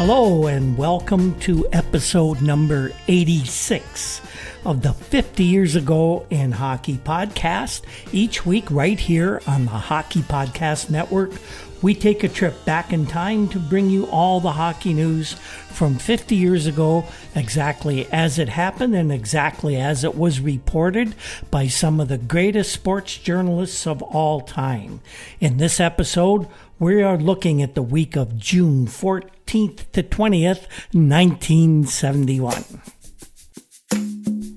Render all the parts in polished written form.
Hello and welcome to episode number 86 of the 50 Years Ago in Hockey podcast. Each week right here on the Hockey Podcast Network, we take a trip back in time to bring you all the hockey news from 50 years ago, exactly as it happened and exactly as it was reported by some of the greatest sports journalists of all time. In this episode, we are looking at the week of June 14th to 20th, 1971.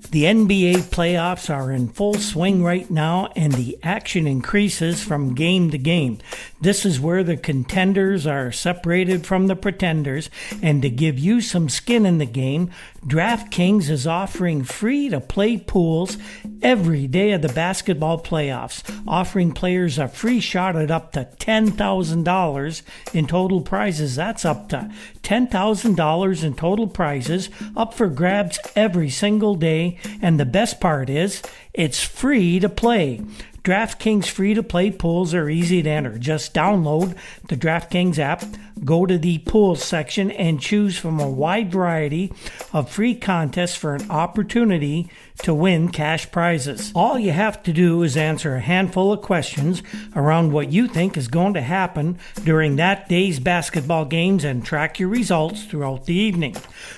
The NBA playoffs are in full swing right now, and the action increases from game to game. This is where the contenders are separated from the pretenders, and to give you some skin in the game, DraftKings is offering free-to-play pools every day of the basketball playoffs, offering players a free shot at up to $10,000 in total prizes. That's up to $10,000 in total prizes up for grabs every single day, and the best part is it's free to play. DraftKings free-to-play pools are easy to enter. Just download the DraftKings app, go to the pools section, and choose from a wide variety of free contests for an opportunity to win cash prizes. All you have to do is answer a handful of questions around what you think is going to happen during that day's basketball games and track your results throughout the evening.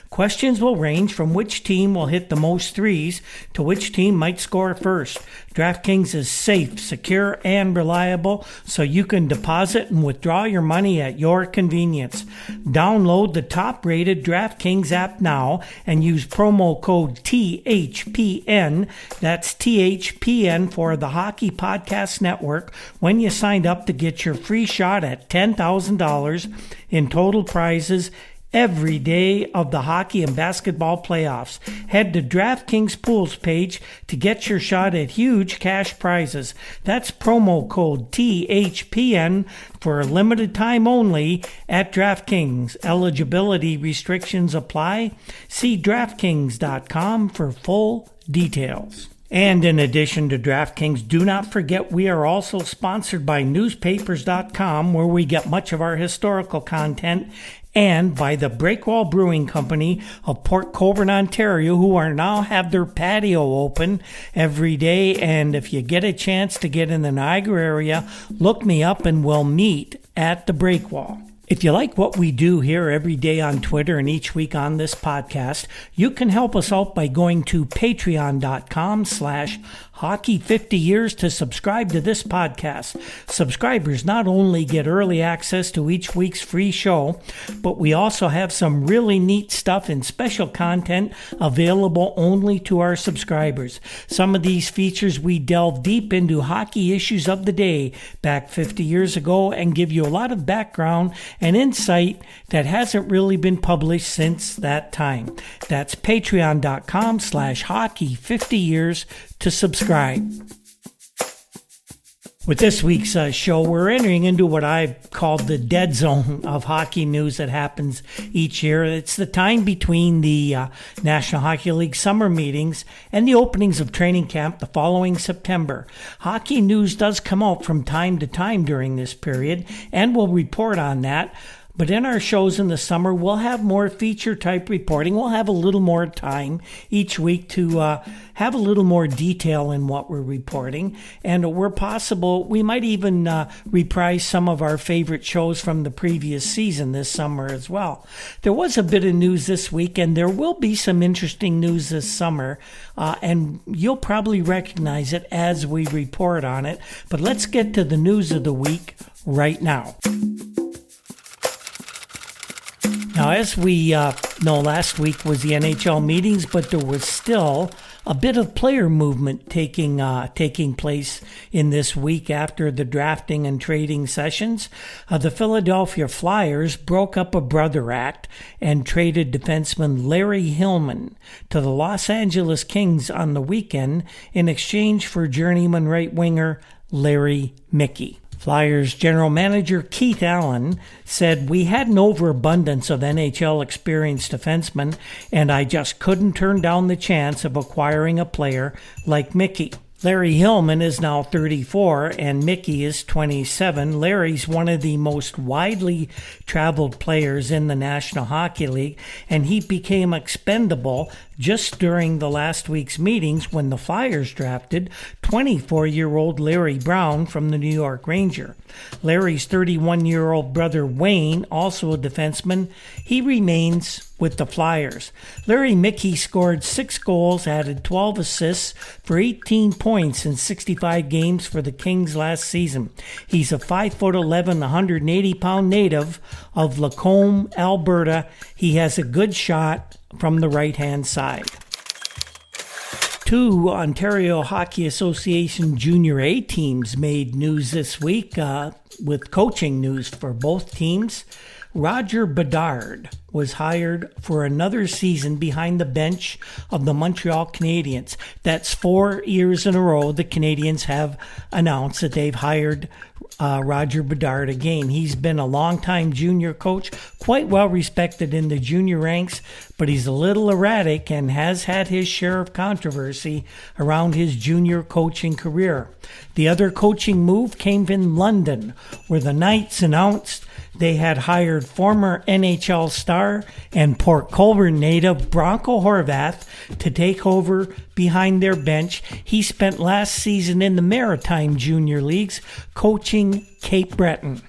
Questions will range from which team will hit the most threes to which team might score first. DraftKings is safe, secure, and reliable, so you can deposit and withdraw your money at your convenience. Download the top-rated DraftKings app now and use promo code THPN, that's THPN for the Hockey Podcast Network, when you sign up to get your free shot at $10,000 in total prizes every day of the hockey and basketball playoffs. Head to DraftKings Pools page to get your shot at huge cash prizes. That's promo code THPN for a limited time only at DraftKings. Eligibility restrictions apply. See DraftKings.com for full details. And in addition to DraftKings, do not forget we are also sponsored by newspapers.com, where we get much of our historical content, and by the Breakwall Brewing Company of Port Colborne, Ontario, who are now have their patio open every day. And if you get a chance to get in the Niagara area, look me up and we'll meet at the Breakwall. If you like what we do here every day on Twitter and each week on this podcast, you can help us out by going to patreon.com/hockey50years to subscribe to this podcast. Subscribers not only get early access to each week's free show, but we also have some really neat stuff and special content available only to our subscribers. Some of these features we delve deep into hockey issues of the day back 50 years ago and give you a lot of background and insight that hasn't really been published since that time. That's patreon.com/hockey50years to subscribe. With this week's show, we're entering into what I've called the dead zone of hockey news that happens each year. It's the time between the National Hockey League summer meetings and the openings of training camp the following September. Hockey news does come out from time to time during this period, and we'll report on that. But in our shows in the summer, we'll have more feature-type reporting. We'll have a little more time each week to have a little more detail in what we're reporting. And where possible, we might even reprise some of our favorite shows from the previous season this summer as well. There was a bit of news this week, and there will be some interesting news this summer. And you'll probably recognize it as we report on it. But let's get to the news of the week right now. Now, as we know, last week was the NHL meetings, but there was still a bit of player movement taking place in this week after the drafting and trading sessions. The Philadelphia Flyers broke up a brother act and traded defenseman Larry Hillman to the Los Angeles Kings on the weekend in exchange for journeyman right winger Larry Mickey. Flyers general manager Keith Allen said, "We had an overabundance of NHL experienced defensemen, and I just couldn't turn down the chance of acquiring a player like Mickey." Larry Hillman is now 34 and Mickey is 27. Larry's one of the most widely traveled players in the National Hockey League, and he became expendable just during the last week's meetings when the Flyers drafted 24-year-old Larry Brown from the New York Ranger. Larry's 31-year-old brother Wayne, also a defenseman, he remains with the Flyers. Larry Mickey scored 6 goals, added 12 assists for 18 points in 65 games for the Kings last season. He's a 5'11", 180-pound native of Lacombe, Alberta. He has a good shot from the right-hand side. 2 Ontario Hockey Association Junior A teams made news this week with coaching news for both teams. Roger Bedard was hired for another season behind the bench of the Montreal Canadiens. That's 4 years in a row the Canadiens have announced that they've hired Roger Bedard again. He's been a long-time junior coach, quite well respected in the junior ranks, but he's a little erratic and has had his share of controversy around his junior coaching career. The other coaching move came in London, where the Knights announced they had hired former NHL star and Port Colborne native Bronco Horvath to take over behind their bench. He spent last season in the Maritime Junior Leagues coaching Cape Breton.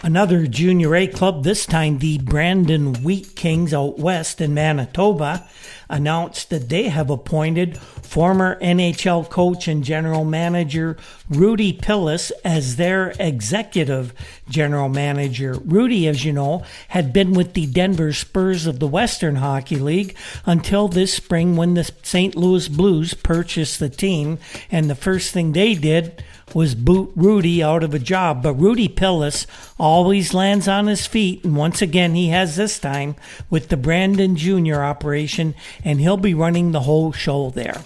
Another Junior A club, this time the Brandon Wheat Kings out west in Manitoba, announced that they have appointed former NHL coach and general manager Rudy Pillis as their executive general manager. Rudy, as you know, had been with the Denver Spurs of the Western Hockey League until this spring when the St. Louis Blues purchased the team, and the first thing they did was boot Rudy out of a job. But Rudy Pillis always lands on his feet, and once again he has this time with the Brandon Junior operation, and he'll be running the whole show there.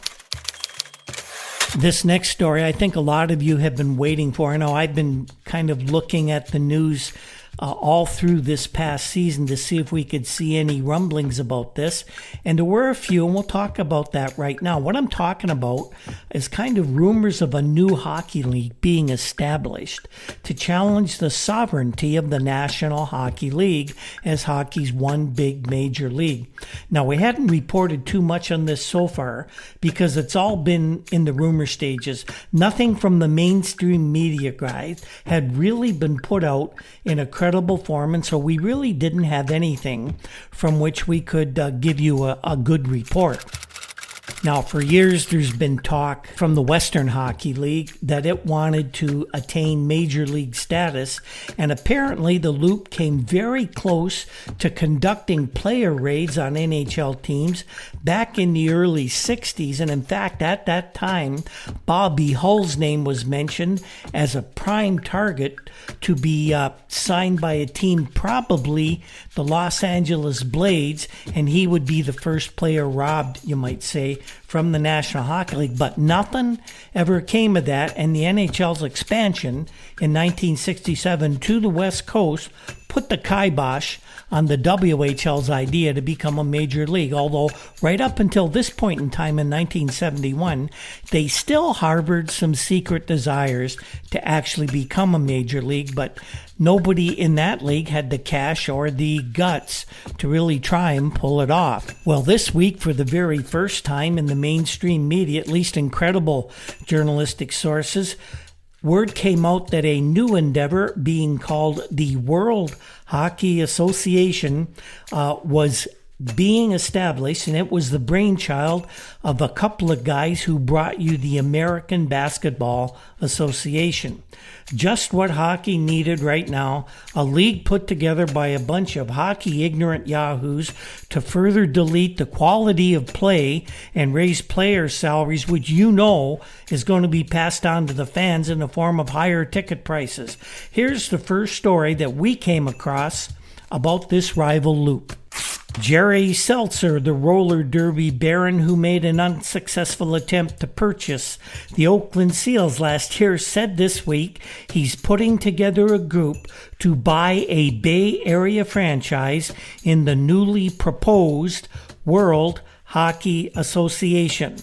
This next story, I think a lot of you have been waiting for. I know I've been kind of looking at the news all through this past season to see if we could see any rumblings about this. And there were a few, and we'll talk about that right now. What I'm talking about is kind of rumors of a new hockey league being established to challenge the sovereignty of the National Hockey League as hockey's one big major league. Now, we hadn't reported too much on this so far because it's all been in the rumor stages. Nothing from the mainstream media guys had really been put out in a credible form, and so we really didn't have anything from which we could give you a good report. Now, for years, there's been talk from the Western Hockey League that it wanted to attain major league status, and apparently the Loop came very close to conducting player raids on NHL teams back in the early 60s, and in fact, at that time, Bobby Hull's name was mentioned as a prime target to be signed by a team, probably the Los Angeles Blades, and he would be the first player robbed, you might say, from the National Hockey League. But nothing ever came of that, and the NHL's expansion in 1967 to the West Coast put the kibosh on the WHL's idea to become a major league, although right up until this point in time in 1971, they still harbored some secret desires to actually become a major league, but nobody in that league had the cash or the guts to really try and pull it off. Well, this week, for the very first time in the mainstream media, at least in credible journalistic sources, word came out that a new endeavor being called the World Hockey Association was being established, and it was the brainchild of a couple of guys who brought you the American Basketball Association. Just what hockey needed right now, a league put together by a bunch of hockey-ignorant yahoos to further delete the quality of play and raise player salaries, which you know is going to be passed on to the fans in the form of higher ticket prices. Here's the first story that we came across about this rival loop. Jerry Seltzer, the roller derby baron who made an unsuccessful attempt to purchase the Oakland Seals last year, said this week he's putting together a group to buy a Bay Area franchise in the newly proposed World Hockey Association.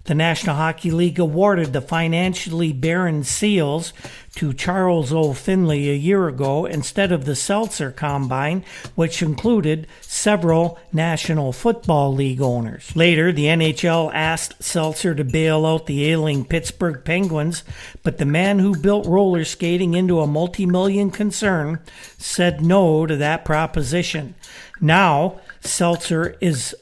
The National Hockey League awarded the financially barren Seals to Charles O. Finley a year ago instead of the Seltzer Combine, which included several National Football League owners. Later, the NHL asked Seltzer to bail out the ailing Pittsburgh Penguins, but the man who built roller skating into a multi-million concern said no to that proposition. Now, Seltzer is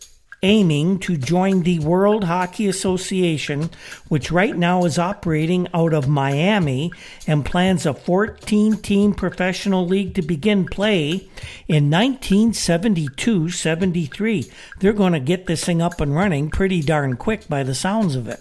aiming to join the World Hockey Association, which right now is operating out of Miami and plans a 14-team professional league to begin play in 1972-73. They're going to get this thing up and running pretty darn quick by the sounds of it.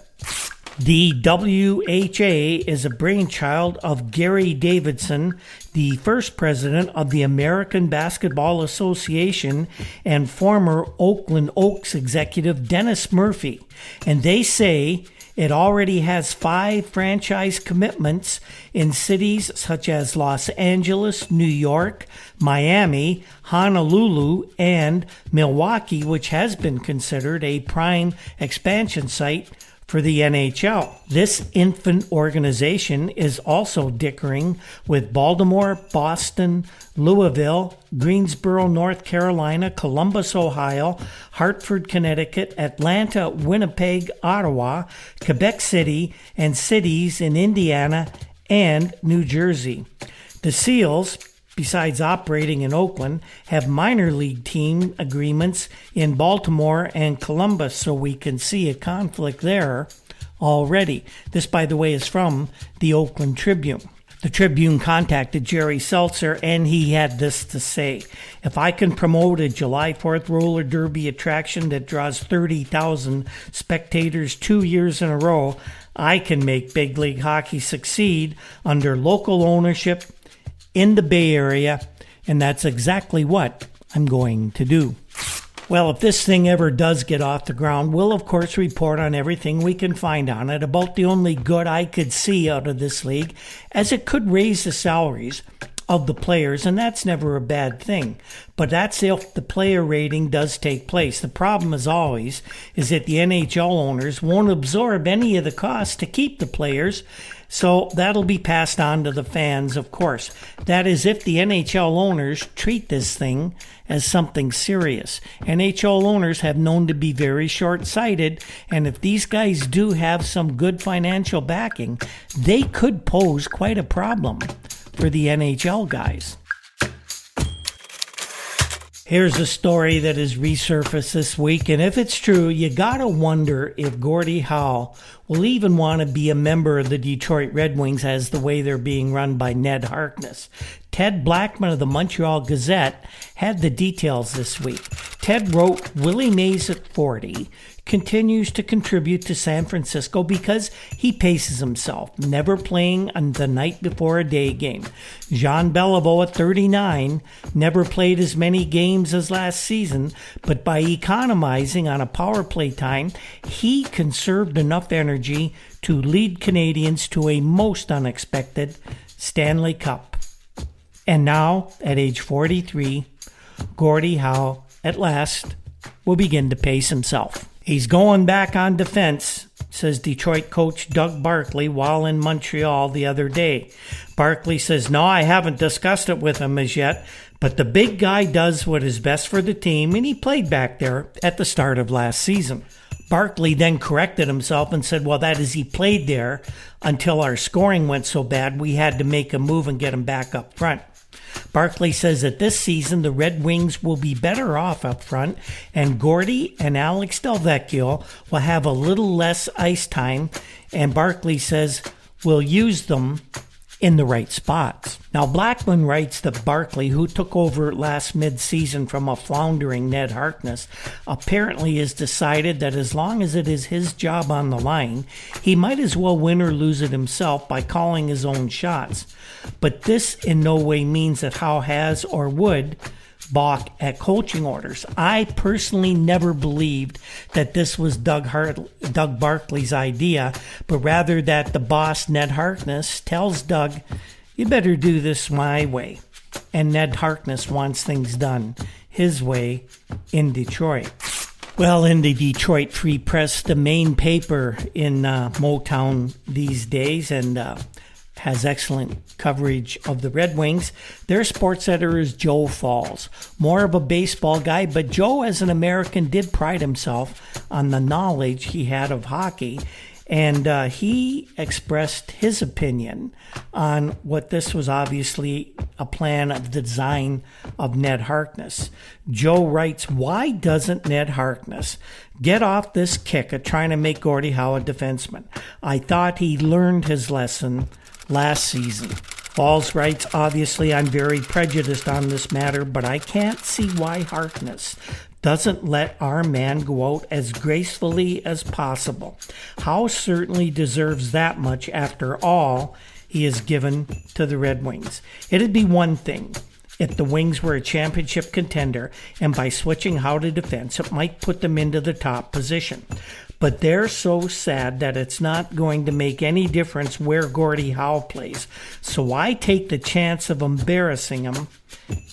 The WHA is a brainchild of Gary Davidson, the first president of the American Basketball Association, and former Oakland Oaks executive Dennis Murphy. And they say it already has 5 franchise commitments in cities such as Los Angeles, New York, Miami, Honolulu, and Milwaukee, which has been considered a prime expansion site for the NHL. This infant organization is also dickering with Baltimore, Boston, Louisville, Greensboro, North Carolina, Columbus, Ohio, Hartford, Connecticut, Atlanta, Winnipeg, Ottawa, Quebec City, and cities in Indiana and New Jersey. The Seals, besides operating in Oakland, have minor league team agreements in Baltimore and Columbus, so we can see a conflict there already. This, by the way, is from the Oakland Tribune. The Tribune contacted Jerry Seltzer, and he had this to say: "If I can promote a July 4th roller derby attraction that draws 30,000 spectators 2 years in a row, I can make big league hockey succeed under local ownership in the Bay Area, and that's exactly what I'm going to do." Well, if this thing ever does get off the ground, we'll of course report on everything we can find on it. About the only good I could see out of this league, as it could raise the salaries of the players, and that's never a bad thing. But that's if the player rating does take place. The problem, as always, is that the NHL owners won't absorb any of the costs to keep the players, so that'll be passed on to the fans, of course. That is, if the NHL owners treat this thing as something serious. NHL owners have known to be very short-sighted, and if these guys do have some good financial backing, they could pose quite a problem for the NHL guys. Here's a story that has resurfaced this week, and if it's true, you gotta wonder if Gordie Howe will even want to be a member of the Detroit Red Wings as the way they're being run by Ned Harkness. Ted Blackman of the Montreal Gazette had the details this week. Ted wrote, "Willie Mays at 40 continues to contribute to San Francisco because he paces himself, never playing on the night before a day game. Jean Beliveau at 39 never played as many games as last season, but by economizing on a power play time, he conserved enough energy to lead Canadians to a most unexpected Stanley Cup." And now, at age 43, Gordie Howe, at last, will begin to pace himself. He's going back on defense, says Detroit coach Doug Barkley while in Montreal the other day. Barkley says, "No, I haven't discussed it with him as yet, but the big guy does what is best for the team, and he played back there at the start of last season." Barkley then corrected himself and said, "Well, that is, he played there until our scoring went so bad we had to make a move and get him back up front." Barkley says that this season the Red Wings will be better off up front, and Gordie and Alex Delvecchio will have a little less ice time, and Barkley says we'll use them in the right spots. Now, Blackman writes that Barkley, who took over last mid-season from a floundering Ned Harkness, apparently has decided that as long as it is his job on the line, he might as well win or lose it himself by calling his own shots. But this in no way means that Howe has or would balk at coaching orders. I personally never believed that this was Doug Barkley's idea, but rather that the boss, Ned Harkness, tells Doug, "You better do this my way." And Ned Harkness wants things done his way in Detroit. Well, in the Detroit Free Press, the main paper in Motown these days, and has excellent coverage of the Red Wings. Their sports editor is Joe Falls. More of a baseball guy, but Joe, as an American, did pride himself on the knowledge he had of hockey. And he expressed his opinion on what this was obviously a plan of the design of Ned Harkness. Joe writes, why doesn't Ned Harkness get off this kick of trying to make Gordie Howe a defenseman? I thought he learned his lesson last season. Falls writes, obviously I'm very prejudiced on this matter, but I can't see why Harkness doesn't let our man go out as gracefully as possible. Howe certainly deserves that much after all he has given to the Red Wings. It'd be one thing if the Wings were a championship contender, and by switching Howe to defense, it might put them into the top position. But they're so sad that it's not going to make any difference where Gordie Howe plays. So I take the chance of embarrassing him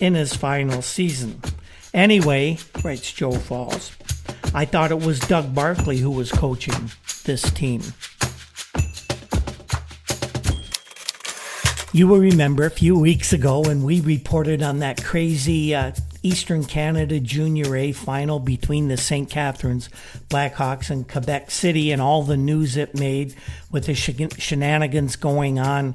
in his final season. Anyway, writes Joe Falls, I thought it was Doug Barkley who was coaching this team. You will remember a few weeks ago when we reported on that crazy Eastern Canada Junior A final between the St. Catharines Blackhawks and Quebec City, and all the news it made with the shenanigans going on,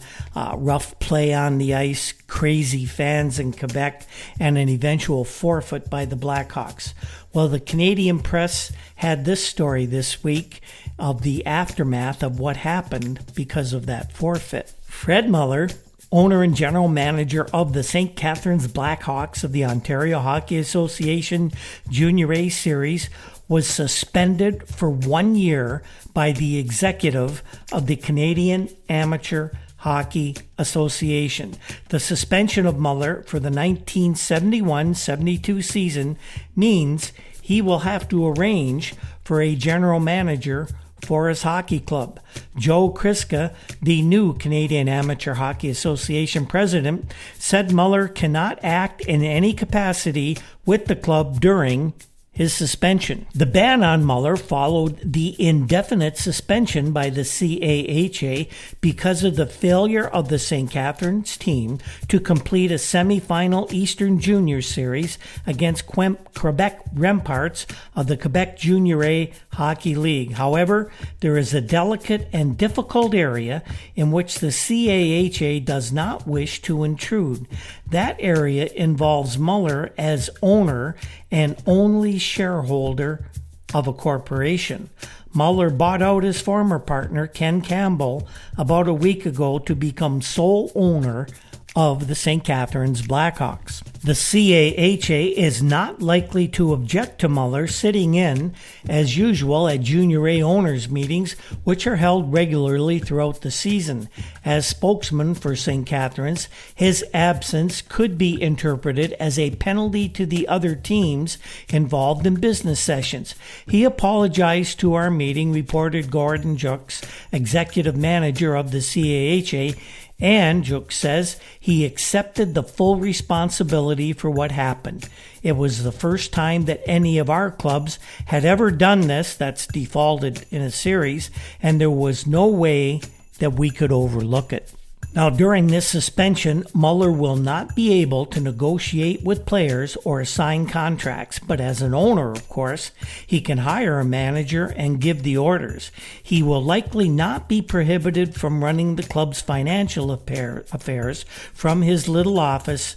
rough play on the ice, crazy fans in Quebec, and an eventual forfeit by the Blackhawks. Well, the Canadian press had this story this week of the aftermath of what happened because of that forfeit. Fred Muller, owner and general manager of the St. Catharines Blackhawks of the Ontario Hockey Association Junior A Series, was suspended for 1 year by the executive of the Canadian Amateur Hockey Association. The suspension of Muller for the 1971-72 season means he will have to arrange for a general manager for his hockey club. Joe Kriska, the new Canadian Amateur Hockey Association president, said Muller cannot act in any capacity with the club during his suspension. The ban on Muller followed the indefinite suspension by the CAHA because of the failure of the St. Catharines team to complete a semifinal Eastern Junior Series against Quebec Remparts of the Quebec Junior A Hockey League. However, there is a delicate and difficult area in which the CAHA does not wish to intrude. That area involves Muller as owner and only shareholder of a corporation. Muller bought out his former partner, Ken Campbell, about a week ago to become sole owner of the St. Catharines Blackhawks. The CAHA is not likely to object to Muller sitting in, as usual, at Junior A owners' meetings, which are held regularly throughout the season. As spokesman for St. Catharines, his absence could be interpreted as a penalty to the other teams involved in business sessions. He apologized to our meeting, reported Gordon Jukes, executive manager of the CAHA, and Juk says he accepted the full responsibility for what happened. It was the first time that any of our clubs had ever done this, that's defaulted in a series, and there was no way that we could overlook it. Now, during this suspension, Muller will not be able to negotiate with players or sign contracts, but as an owner, of course, he can hire a manager and give the orders. He will likely not be prohibited from running the club's financial affairs from his little office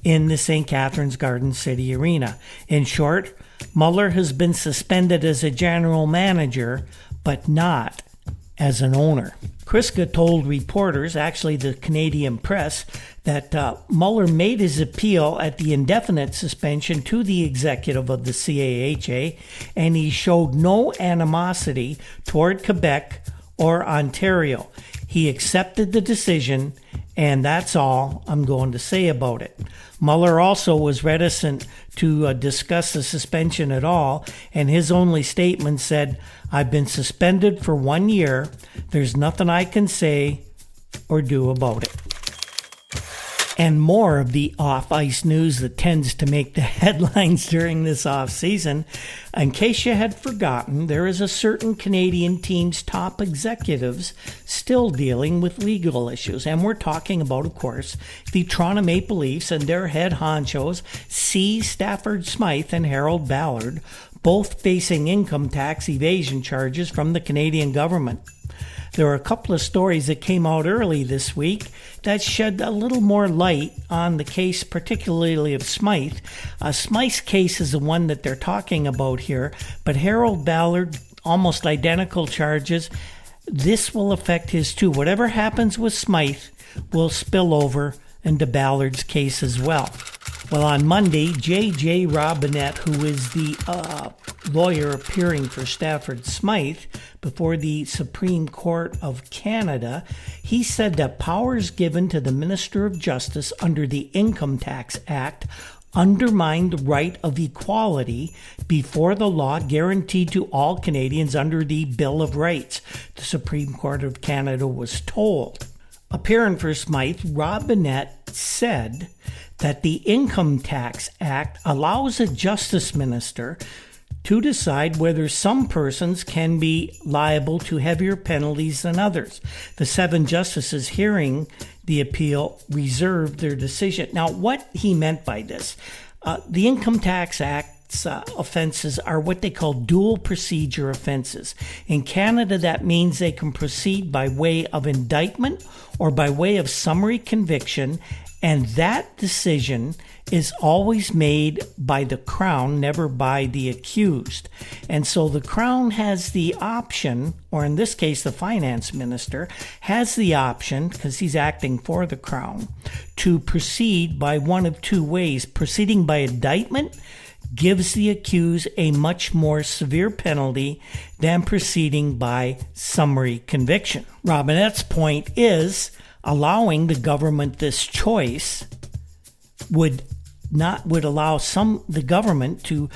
in the St. Catharines Garden City Arena. In short, Muller has been suspended as a general manager, but not as an owner. Kriska told reporters, actually the Canadian press, that Muller made his appeal at the indefinite suspension to the executive of the CAHA, and he showed no animosity toward Quebec or Ontario. He accepted the decision, and that's all I'm going to say about it. Muller also was reticent to discuss the suspension at all, and his only statement said, "I've been suspended for 1 year. There's nothing I can say or do about it." And more of the off-ice news that tends to make the headlines during this off-season. In case you had forgotten, there is a certain Canadian team's top executives still dealing with legal issues. And we're talking about, of course, the Toronto Maple Leafs and their head honchos, C. Stafford Smythe and Harold Ballard, both facing income tax evasion charges from the Canadian government. There are a couple of stories that came out early this week that shed a little more light on the case, particularly of Smythe. Smythe's case is the one that they're talking about here, but Harold Ballard, almost identical charges. This will affect his too. Whatever happens with Smythe will spill over into Ballard's case as well. Well, on Monday, J.J. Robinette, who is the lawyer appearing for Stafford Smythe before the Supreme Court of Canada, he said that powers given to the Minister of Justice under the Income Tax Act undermine the right of equality before the law guaranteed to all Canadians under the Bill of Rights, the Supreme Court of Canada was told. Appearing for Smythe, Robinette said that the Income Tax Act allows a justice minister to decide whether some persons can be liable to heavier penalties than others. The 7 justices hearing the appeal reserved their decision. Now, what he meant by this, the Income Tax Act's offenses are what they call dual procedure offenses. In Canada, that means they can proceed by way of indictment or by way of summary conviction, and that decision is always made by the Crown, never by the accused. And so the Crown has the option, or in this case the Finance Minister, has the option, because he's acting for the Crown, to proceed by one of two ways. Proceeding by indictment gives the accused a much more severe penalty than proceeding by summary conviction. Robinette's point is allowing the government this choice would allow the government to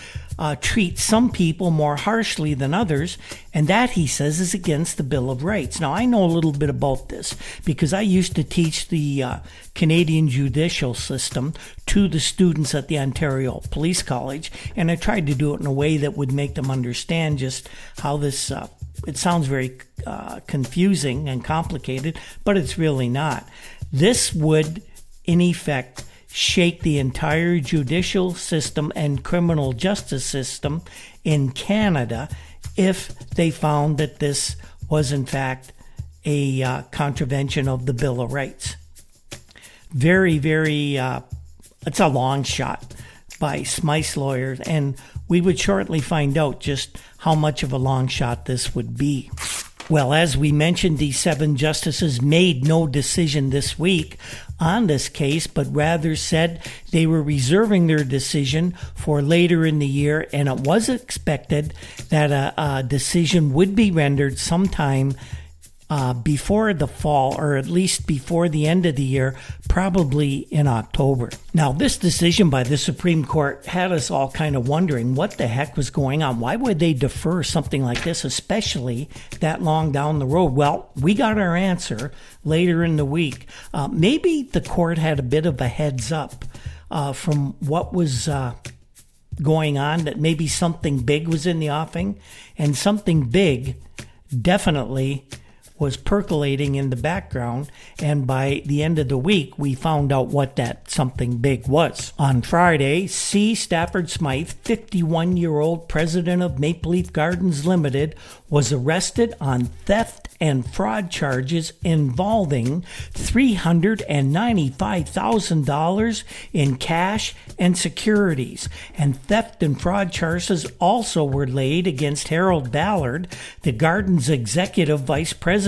treat some people more harshly than others, and that, he says, is against the Bill of Rights. Now, I know a little bit about this because I used to teach the Canadian judicial system to the students at the Ontario Police College, and I tried to do it in a way that would make them understand just how this it sounds very confusing and complicated, but it's really not. This would, in effect, shake the entire judicial system and criminal justice system in Canada if they found that this was, in fact, a contravention of the Bill of Rights. Very, very, it's a long shot by Smythe's lawyers, and we would shortly find out just how much of a long shot this would be. Well, as we mentioned, the 7 justices made no decision this week on this case, but rather said they were reserving their decision for later in the year, and it was expected that a decision would be rendered sometime before the fall, or at least before the end of the year, probably in October. Now, this decision by the Supreme Court had us all kind of wondering what the heck was going on. Why would they defer something like this, especially that long down the road? Well, we got our answer later in the week. Maybe the court had a bit of a heads up from what was going on, that maybe something big was in the offing, and something big definitely was percolating in the background, and by the end of the week, we found out what that something big was. On Friday, C. Stafford Smythe, 51-year-old president of Maple Leaf Gardens Limited, was arrested on theft and fraud charges involving $395,000 in cash and securities. And theft and fraud charges also were laid against Harold Ballard, the Gardens executive vice president.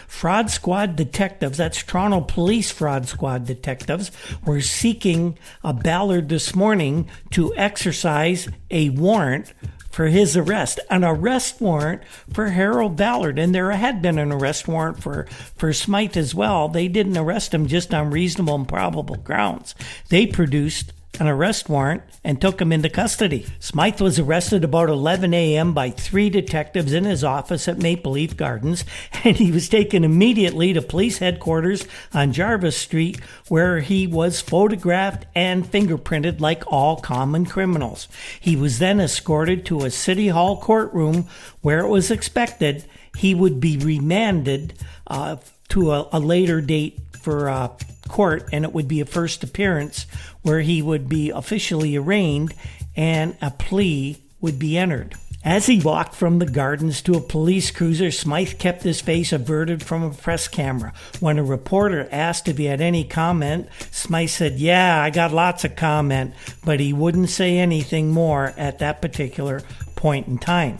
Fraud squad detectives, that's Toronto Police Fraud Squad detectives, were seeking Ballard this morning to exercise a warrant for his arrest, an arrest warrant for Harold Ballard. And there had been an arrest warrant for Smythe as well. They didn't arrest him just on reasonable and probable grounds. They produced an arrest warrant and took him into custody. Smythe was arrested about 11 a.m. by 3 detectives in his office at Maple Leaf Gardens, and he was taken immediately to police headquarters on Jarvis Street, where he was photographed and fingerprinted like all common criminals. He was then escorted to a City Hall courtroom where it was expected he would be remanded to a later date for court, and it would be a first appearance where he would be officially arraigned and a plea would be entered. As he walked from the gardens to a police cruiser, Smythe kept his face averted from a press camera. When a reporter asked if he had any comment, Smythe said, "Yeah, I got lots of comment," but he wouldn't say anything more at that particular point in time.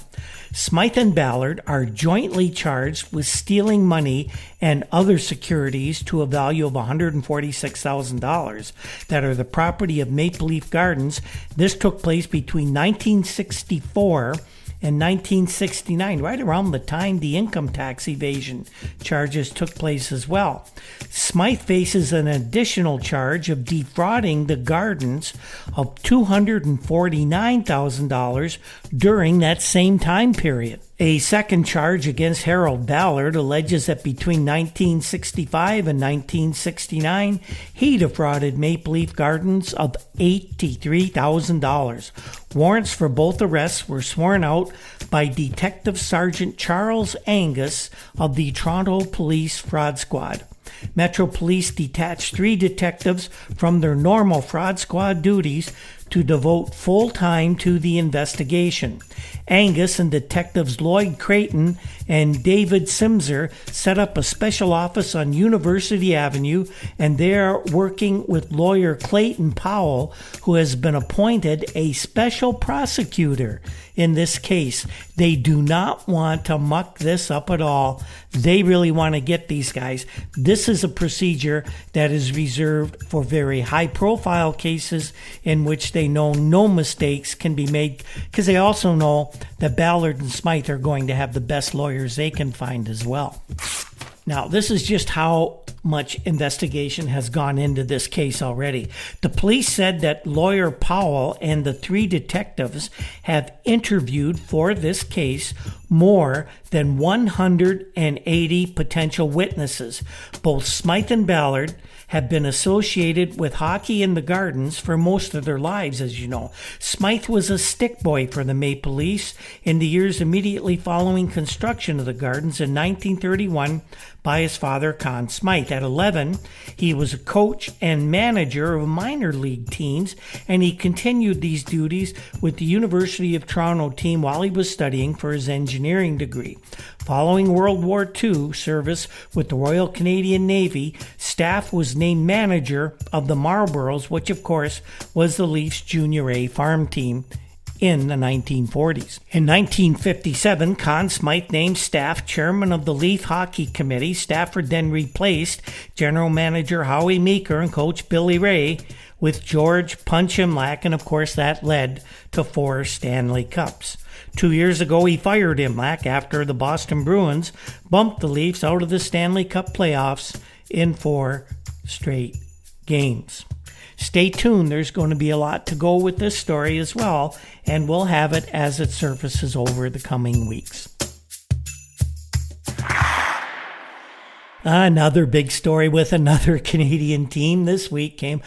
Smythe and Ballard are jointly charged with stealing money and other securities to a value of $146,000 that are the property of Maple Leaf Gardens. This took place between 1964 and 1969, right around the time the income tax evasion charges took place as well. Smythe faces an additional charge of defrauding the Gardens of $249,000 during that same time period. A second charge against Harold Ballard alleges that between 1965 and 1969, he defrauded Maple Leaf Gardens of $83,000. Warrants for both arrests were sworn out by Detective Sergeant Charles Angus of the Toronto Police Fraud Squad. Metro Police detached 3 detectives from their normal fraud squad duties to devote full time to the investigation. Angus and detectives Lloyd Creighton and David Simser set up a special office on University Avenue, and they are working with lawyer Clayton Powell, who has been appointed a special prosecutor in this case. They do not want to muck this up at all. They really want to get these guys. This is a procedure that is reserved for very high-profile cases in which they know no mistakes can be made, because they also know that Ballard and Smythe are going to have the best lawyers they can find as well. Now, this is just how much investigation has gone into this case already. The police said that lawyer Powell and the 3 detectives have interviewed for this case more than 180 potential witnesses. Both Smythe and Ballard have been associated with hockey in the Gardens for most of their lives, as you know. Smythe was a stick boy for the Maple Leafs in the years immediately following construction of the Gardens in 1931 by his father, Conn Smythe. At 11, he was a coach and manager of minor league teams, and he continued these duties with the University of Toronto team while he was studying for his engineering degree. Following World War II service with the Royal Canadian Navy, Staff was named manager of the Marlboros, which of course was the Leafs Junior A farm team in the 1940s. In 1957, Conn Smythe named Staff chairman of the Leaf Hockey Committee. Stafford then replaced general manager Howie Meeker and coach Billy Ray with George Punch Imlach, and of course that led to 4 Stanley Cups. 2 years ago, he fired Imlach after the Boston Bruins bumped the Leafs out of the Stanley Cup playoffs in 4 straight games. Stay tuned. There's going to be a lot to go with this story as well, and we'll have it as it surfaces over the coming weeks. Another big story with another Canadian team this week came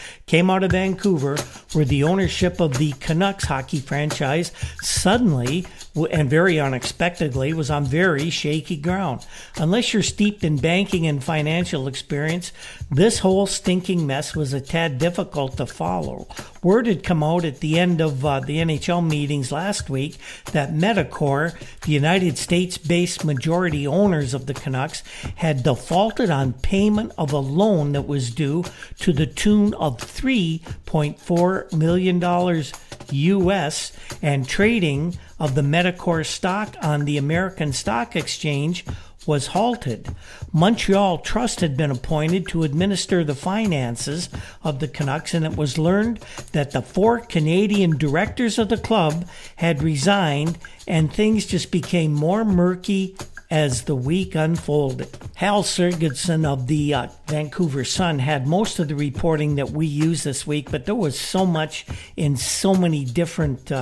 out of Vancouver, where the ownership of the Canucks hockey franchise suddenly and very unexpectedly was on very shaky ground. Unless you're steeped in banking and financial experience, this whole stinking mess was a tad difficult to follow. Word had come out at the end of the NHL meetings last week that Medicor, the United States-based majority owners of the Canucks, had defaulted on payment of a loan that was due to the tune of $3.4 million US, and trading of the Medicor stock on the American Stock Exchange was halted. Montreal Trust had been appointed to administer the finances of the Canucks, and it was learned that the 4 Canadian directors of the club had resigned, and things just became more murky as the week unfolded. Hal Sergidson of the Vancouver Sun had most of the reporting that we use this week, but there was so much in so many different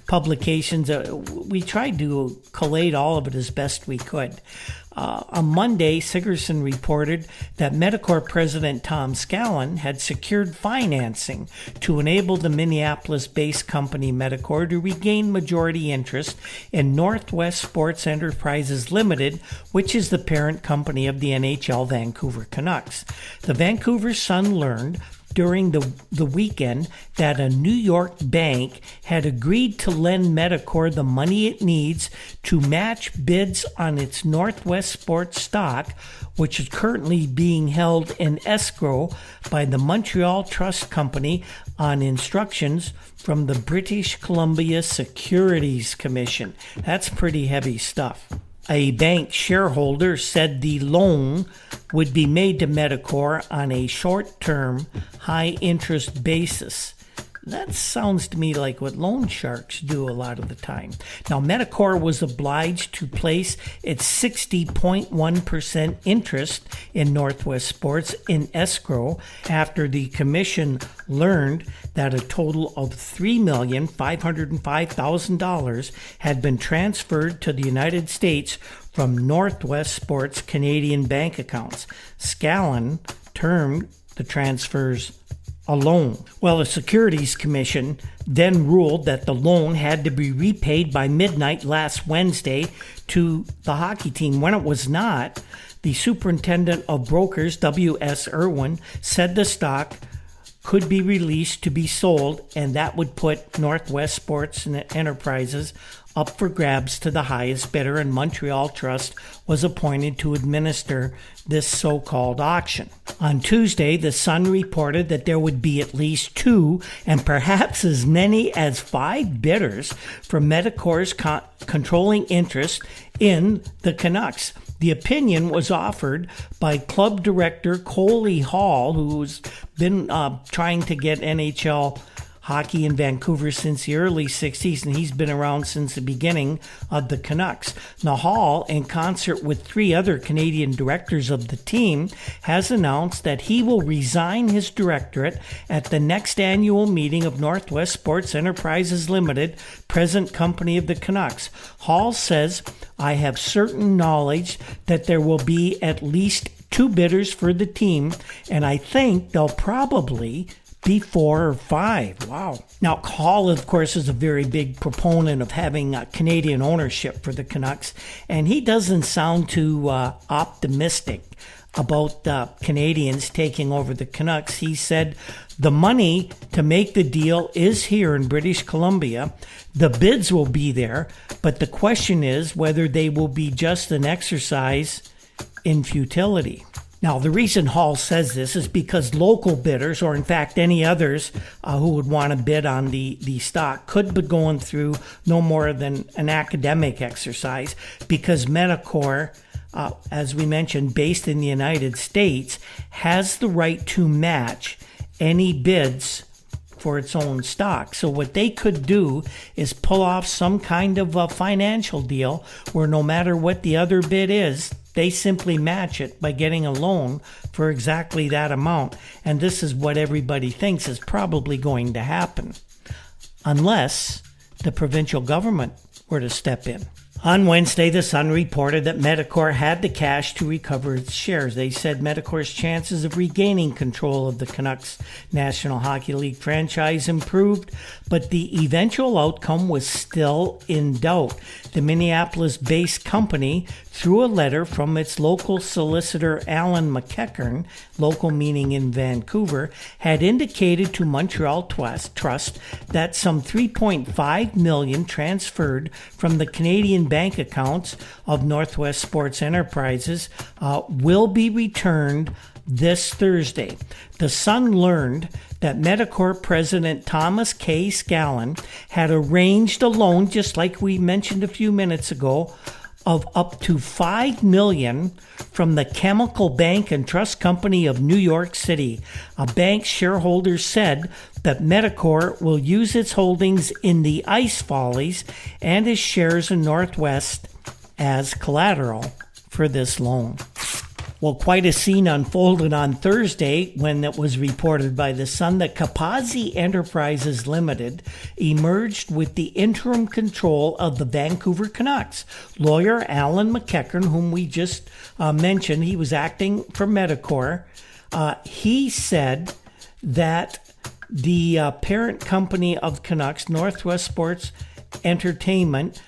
publications. We tried to collate all of it as best we could. On Monday, Sigerson reported that Medicor President Tom Scallon had secured financing to enable the Minneapolis-based company Medicor to regain majority interest in Northwest Sports Enterprises Limited, which is the parent company of the NHL Vancouver Canucks. The Vancouver Sun learned during the weekend that a New York bank had agreed to lend Medicor the money it needs to match bids on its Northwest Sports stock, which is currently being held in escrow by the Montreal Trust Company on instructions from the British Columbia Securities Commission. That's pretty heavy stuff. A bank shareholder said the loan would be made to Medicor on a short-term, high-interest basis. That sounds to me like what loan sharks do a lot of the time. Now, Medicor was obliged to place its 60.1% interest in Northwest Sports in escrow after the commission learned that a total of $3,505,000 had been transferred to the United States from Northwest Sports Canadian bank accounts. Scallon termed the transfers a loan. Well, the Securities Commission then ruled that the loan had to be repaid by midnight last Wednesday to the hockey team. When it was not, the superintendent of brokers, W.S. Irwin, said the stock could be released to be sold, and that would put Northwest Sports Enterprises up for grabs to the highest bidder, and Montreal Trust was appointed to administer this so-called auction. On Tuesday, the Sun reported that there would be at least 2 and perhaps as many as 5 bidders for Medicor's controlling interest in the Canucks. The opinion was offered by club director Coley Hall, who's been trying to get NHL hockey in Vancouver since the early 60s, and he's been around since the beginning of the Canucks. Now, Hall, in concert with 3 other Canadian directors of the team, has announced that he will resign his directorate at the next annual meeting of Northwest Sports Enterprises Limited, present company of the Canucks. Hall says, "I have certain knowledge that there will be at least 2 bidders for the team, and I think they'll probably be 4 or 5. Wow. Now, Hall, of course, is a very big proponent of having Canadian ownership for the Canucks, and he doesn't sound too optimistic about Canadians taking over the Canucks. He said, "The money to make the deal is here in British Columbia. The bids will be there, but the question is whether they will be just an exercise in futility." Now, the reason Hall says this is because local bidders, or in fact any others who would want to bid on the stock, could be going through no more than an academic exercise, because Medicor, as we mentioned, based in the United States, has the right to match any bids for its own stock. So what they could do is pull off some kind of a financial deal where no matter what the other bid is, they simply match it by getting a loan for exactly that amount. And this is what everybody thinks is probably going to happen, unless the provincial government were to step in. On Wednesday, the Sun reported that Medicor had the cash to recover its shares. They said Medicor's chances of regaining control of the Canucks National Hockey League franchise improved, but the eventual outcome was still in doubt. The Minneapolis-based company, through a letter from its local solicitor Alan McEachern, local meaning in Vancouver, had indicated to Montreal Trust that some $3.5 million transferred from the Canadian bank accounts of Northwest Sports Enterprises will be returned this Thursday. The Sun learned that Medicor President Thomas K. Scallon had arranged a loan, just like we mentioned a few minutes ago, of up to $5 million from the Chemical Bank and Trust Company of New York City. A bank shareholder said that Medicor will use its holdings in the Ice Follies and its shares in Northwest as collateral. for this loan. Well, quite a scene unfolded on Thursday when it was reported by The Sun that Kapasi Enterprises Limited emerged with the interim control of the Vancouver Canucks. Lawyer Alan McEachern, whom we just mentioned, he was acting for Medicor. He said that the parent company of Canucks, Northwest Sports Entertainment,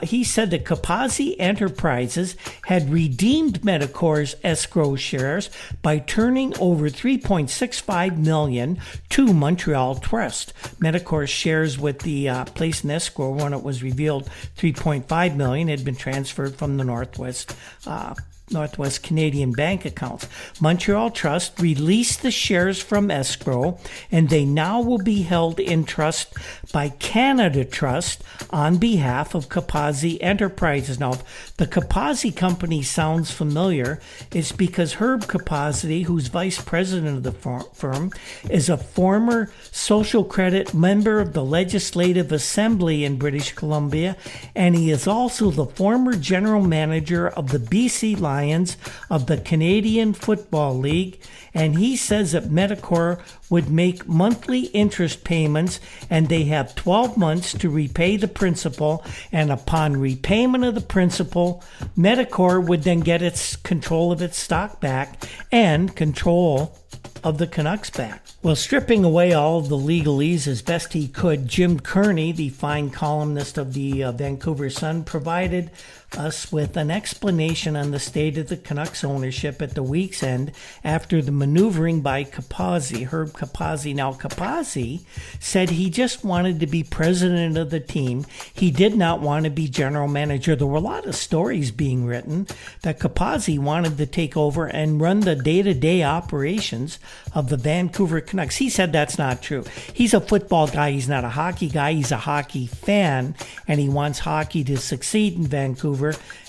he said that Kapasi Enterprises had redeemed Medicor's escrow shares by turning over $3.65 million to Montreal Trust. Medicor's shares with the place in escrow when it was revealed $3.5 million had been transferred from the Northwest Canadian bank accounts. Montreal Trust released the shares from escrow, and they now will be held in trust by Canada Trust on behalf of Kapasi Enterprises. Now, if the Kapasi company sounds familiar, it's because Herb Kapasi, who's vice president of the firm, is a former social credit member of the Legislative Assembly in British Columbia, and he is also the former general manager of the BC Lions of the Canadian Football League, and he says that Medicor would make monthly interest payments, and they have 12 months to repay the principal, and upon repayment of the principal, Medicor would then get its control of its stock back and control of the Canucks back. Well, stripping away all of the legalese as best he could, Jim Kearney, the fine columnist of the Vancouver Sun, provided us with an explanation on the state of the Canucks ownership at the week's end after the maneuvering by Kapasi, Herb Kapasi. Now, Kapasi said he just wanted to be president of the team. He did not want to be general manager. There were a lot of stories being written that Kapasi wanted to take over and run the day-to-day operations of the Vancouver Canucks. He said that's not true. He's a football guy. He's not a hockey guy. He's a hockey fan, and he wants hockey to succeed in Vancouver,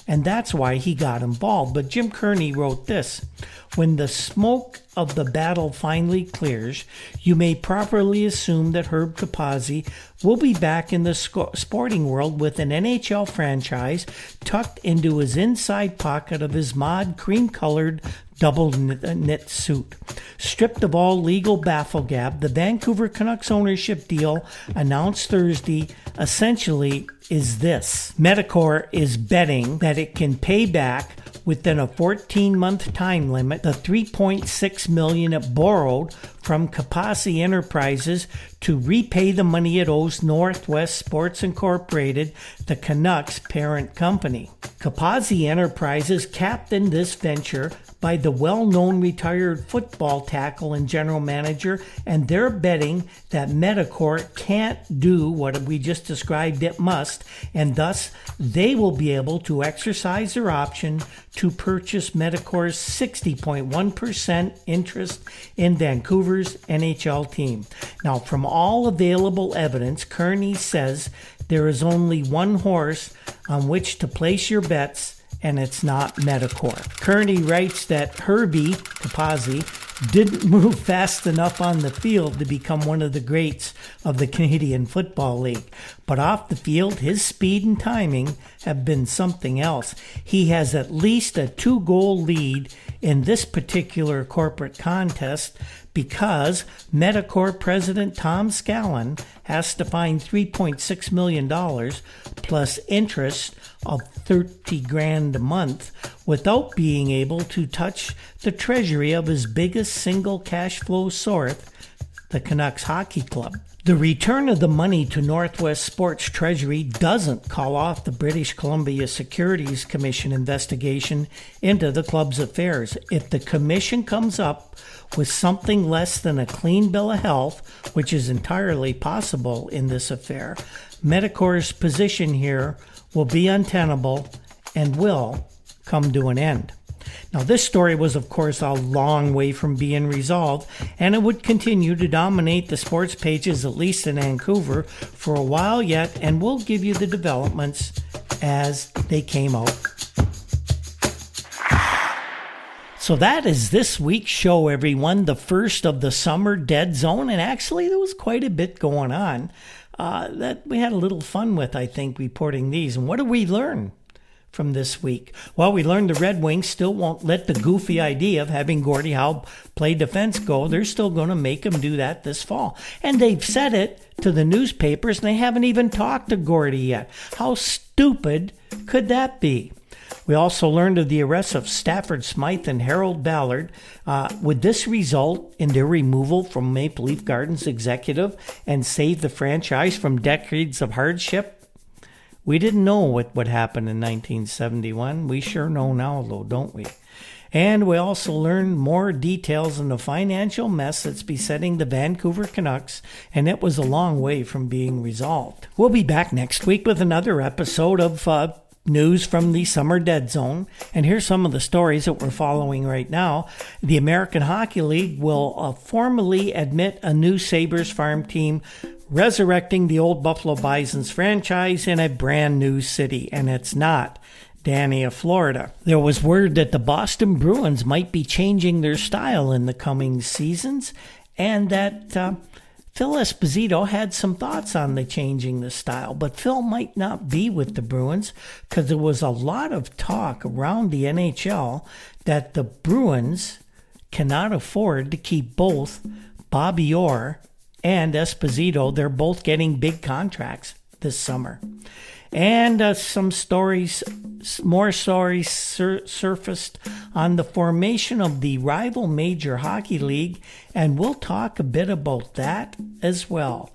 and that's why he got involved. But Jim Kearney wrote this: when the smoke of the battle finally clears, you may properly assume that Herb Kapasi will be back in the sporting world with an NHL franchise tucked into his inside pocket of his mod cream-colored double knit suit. Stripped of all legal bafflegab, the Vancouver Canucks ownership deal announced Thursday essentially is this: Medicor is betting that it can pay back within a 14-month time limit the $3.6 million it borrowed from Kapasi Enterprises to repay the money it owes Northwest Sports Incorporated, the Canucks parent company. Kapasi Enterprises captained this venture by the well-known retired football tackle and general manager, and they're betting that Medicor can't do what we just described it must, and thus they will be able to exercise their option to purchase Medicor's 60.1% interest in Vancouver's NHL team. Now, from all available evidence, Kearney says there is only one horse on which to place your bets, and it's not Medicor. Kearney writes that Herbie Kapasi didn't move fast enough on the field to become one of the greats of the Canadian Football League. But off the field, his speed and timing have been something else. He has at least a 2-goal lead in this particular corporate contest because Medicor President Tom Scallon has to find $3.6 million plus interest of $30,000 a month without being able to touch the treasury of his biggest single cash flow source, the Canucks Hockey Club. The return of the money to Northwest Sports Treasury doesn't call off the British Columbia Securities Commission investigation into the club's affairs. If the commission comes up with something less than a clean bill of health, which is entirely possible in this affair, Medicor's position here will be untenable and will come to an end. Now, this story was, of course, a long way from being resolved, and it would continue to dominate the sports pages, at least in Vancouver, for a while yet, and we'll give you the developments as they came out. So that is this week's show, everyone, the first of the summer dead zone, and actually there was quite a bit going on that we had a little fun with, I think, reporting these. And what did we learn from this week. Well, we learned the Red Wings still won't let the goofy idea of having Gordie Howe play defense go. They're still going to make him do that this fall. And they've said it to the newspapers, and they haven't even talked to Gordie yet. How stupid could that be? We also learned of the arrests of Stafford Smythe and Harold Ballard. Would this result in their removal from Maple Leaf Gardens executive and save the franchise from decades of hardship? We didn't know what would happen in 1971. We sure know now, though, don't we? And we also learned more details on the financial mess that's besetting the Vancouver Canucks, and it was a long way from being resolved. We'll be back next week with another episode of news from the Summer Dead Zone. And here's some of the stories that we're following right now. The American Hockey League will formally admit a new Sabres farm team, resurrecting the old Buffalo Bisons franchise in a brand new city. And it's not Dania, Florida. There was word that the Boston Bruins might be changing their style in the coming seasons, and that Phil Esposito had some thoughts on the changing the style, but Phil might not be with the Bruins because there was a lot of talk around the NHL that the Bruins cannot afford to keep both Bobby Orr and Esposito. They're both getting big contracts this summer. And more stories surfaced on the formation of the rival Major Hockey League, and we'll talk a bit about that as well.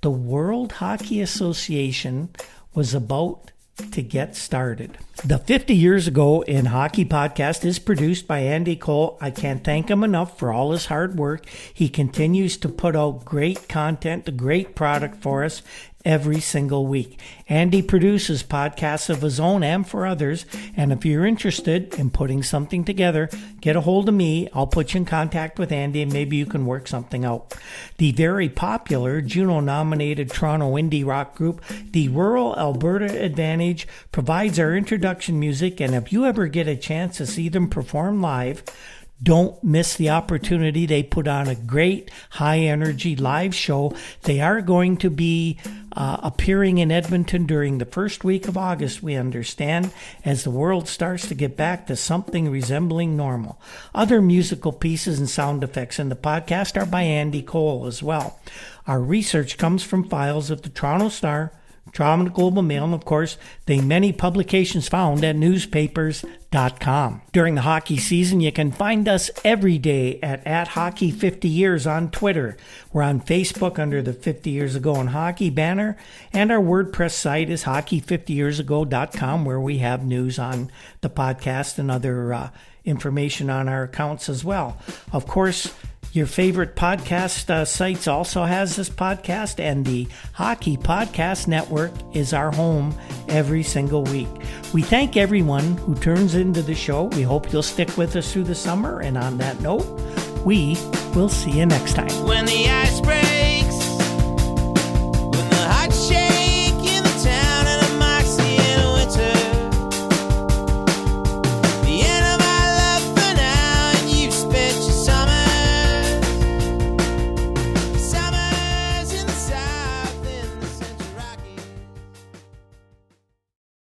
The World Hockey Association was about to get started. The 50 Years Ago in Hockey podcast is produced by Andy Cole. I can't thank him enough for all his hard work. He continues to put out great content, a great product for us every single week. Andy produces podcasts of his own and for others, and if you're interested in putting something together, get a hold of me. I'll put you in contact with Andy, and maybe you can work something out. The very popular Juno-nominated Toronto indie rock group, the Rural Alberta Advantage, provides our introduction music, and if you ever get a chance to see them perform live, don't miss the opportunity. They put on a great high-energy live show. They are going to be appearing in Edmonton during the first week of August, we understand, as the world starts to get back to something resembling normal. Other musical pieces and sound effects in the podcast are by Andy Cole as well. Our research comes from files of the Toronto Star, Toronto Global Mail, and of course, the many publications found at newspapers.com. During the hockey season, you can find us every day at Hockey 50 Years on Twitter. We're on Facebook under the 50 Years Ago in Hockey banner, and our WordPress site is hockey50yearsago.com, where we have news on the podcast and other information on our accounts as well. Of course, your favorite podcast sites also has this podcast, and the Hockey Podcast Network is our home every single week. We thank everyone who turns into the show. We hope you'll stick with us through the summer, and on that note, we will see you next time. When the ice breaks